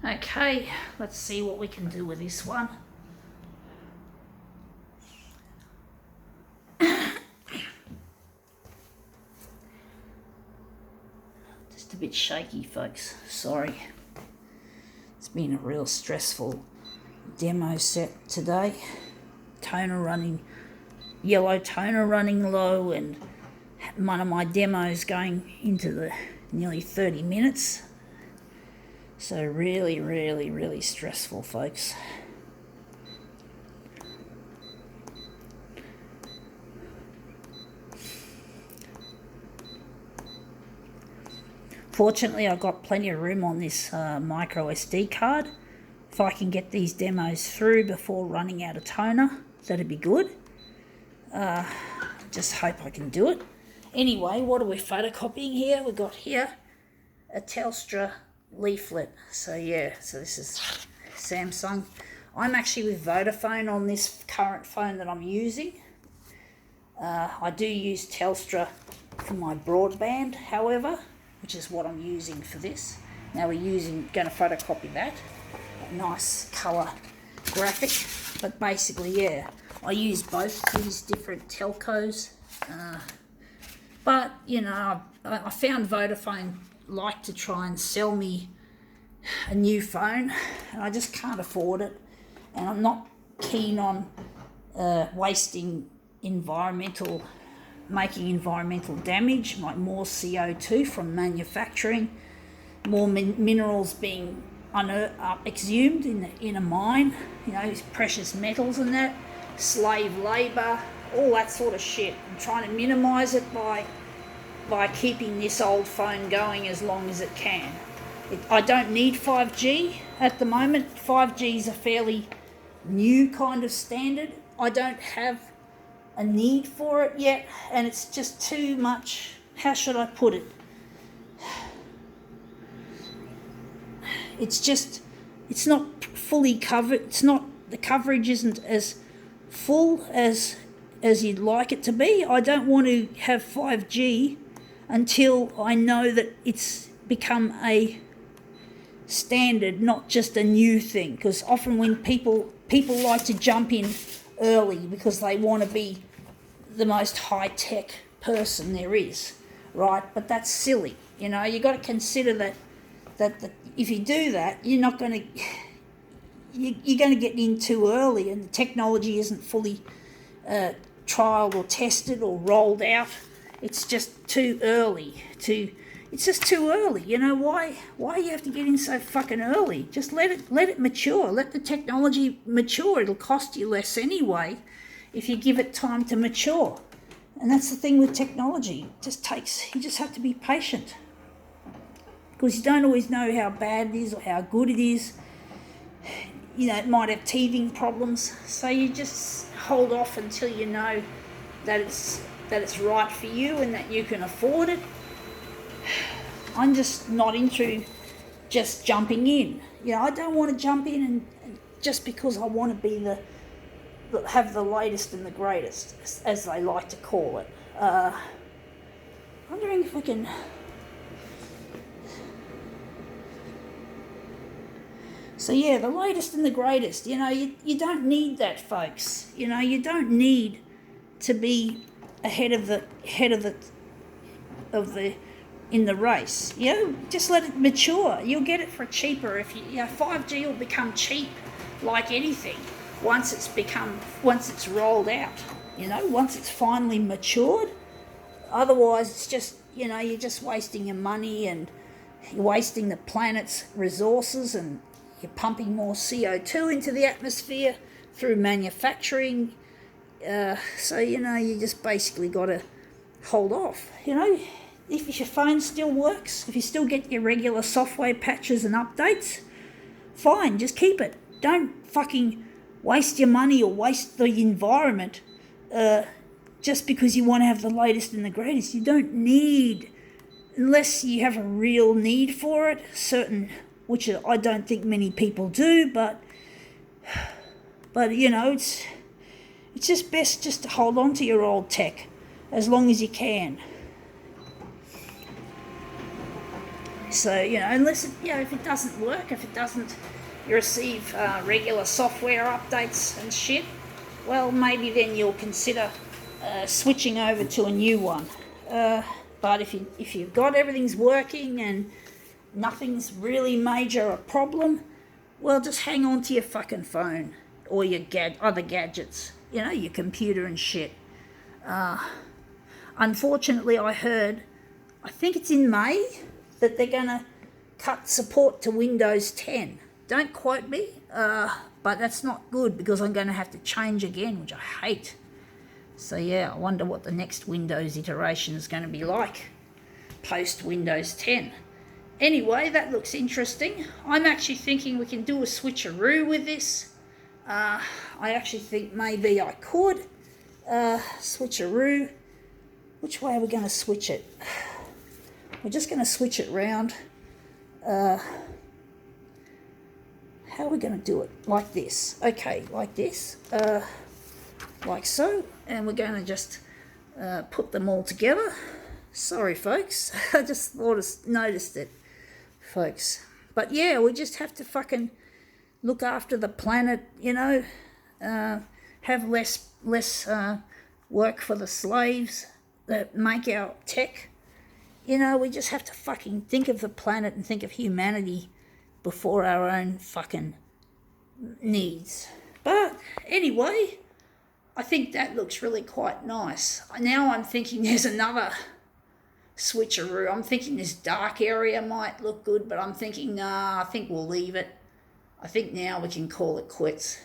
Okay, let's see what we can do with this one. Just a bit shaky, folks. Sorry. It's been a real stressful demo set today. Toner running, yellow toner running low, and one of my demos going into the nearly 30 minutes. So really stressful, folks. Fortunately, I've got plenty of room on this micro SD card. If I can get these demos through before running out of toner, that'd be good. Just hope I can do it. Anyway, what are we photocopying here? We've got here a Telstra leaflet. So this is Samsung. I'm actually with Vodafone on this current phone that I'm using. I do use Telstra for my broadband, however, which is what I'm using for this. Now we're going to photocopy that. A nice colour graphic. But basically, I use both these different telcos. But, I found Vodafone like to try and sell me a new phone, and I just can't afford it. And I'm not keen on making environmental damage, like more CO2 from manufacturing, more minerals being exhumed in a mine, precious metals and that, slave labour, all that sort of shit. I'm trying to minimise it by keeping this old phone going as long as it can. I don't need 5G at the moment. 5G is a fairly new kind of standard. I don't have a need for it yet, and it's just too much. How should I put it? It's not fully covered. The coverage isn't as full as you'd like it to be. I don't want to have 5G until I know that it's become a standard, not just a new thing. Because often when people like to jump in early because they want to be the most high-tech person there is, right? But that's silly. You got to consider that if you do that, you're going to get in too early, and the technology isn't fully trialed or tested or rolled out. It's just too early. It's just too early. Why you have to get in so fucking early? Just let it mature. Let the technology mature. It'll cost you less anyway if you give it time to mature. And that's the thing with technology. You just have to be patient, because you don't always know how bad it is or how good it is. It might have teething problems, so you just hold off until you know that it's right for you and that you can afford it. I'm just not into just jumping in. I don't want to jump in and just because I want to be have the latest and the greatest, as they like to call it. Wondering if we can. So the latest and the greatest. You don't need that, folks. You don't need to be ahead of the in the race. Just let it mature. You'll get it for cheaper if 5G will become cheap like anything once it's rolled out. Once it's finally matured. Otherwise, it's just you're just wasting your money and you're wasting the planet's resources, and you're pumping more CO2 into the atmosphere through manufacturing. So you just basically got to hold off. If your phone still works, if you still get your regular software patches and updates, fine, just keep it. Don't fucking waste your money or waste the environment just because you want to have the latest and the greatest. You don't need, unless you have a real need for it, which I don't think many people do, but it's just best just to hold on to your old tech as long as you can. So, unless, if it doesn't work, if it doesn't, you receive regular software updates and shit, well, maybe then you'll consider switching over to a new one. But if you've got everything's working and nothing's really major a problem, well, just hang on to your fucking phone or your other gadgets, your computer and shit. Unfortunately, I think it's in May, that they're going to cut support to Windows 10. Don't quote me, but that's not good because I'm going to have to change again, which I hate. So yeah, I wonder what the next Windows iteration is going to be like post Windows 10. Anyway, that looks interesting. I'm actually thinking we can do a switcheroo with this. I actually think maybe I could switcheroo. Which way are we going to switch it? We're just going to switch it round. How are we going to do it? Like this. Okay, like this. Like so. And we're going to just put them all together. Sorry, folks. I just noticed it, folks. But yeah, we just have to fucking look after the planet, have less work for the slaves that make our tech. We just have to fucking think of the planet and think of humanity before our own fucking needs. But anyway, I think that looks really quite nice. Now I'm thinking there's another switcheroo. I'm thinking this dark area might look good, but I'm thinking, nah, I think we'll leave it. I think now we can call it quits.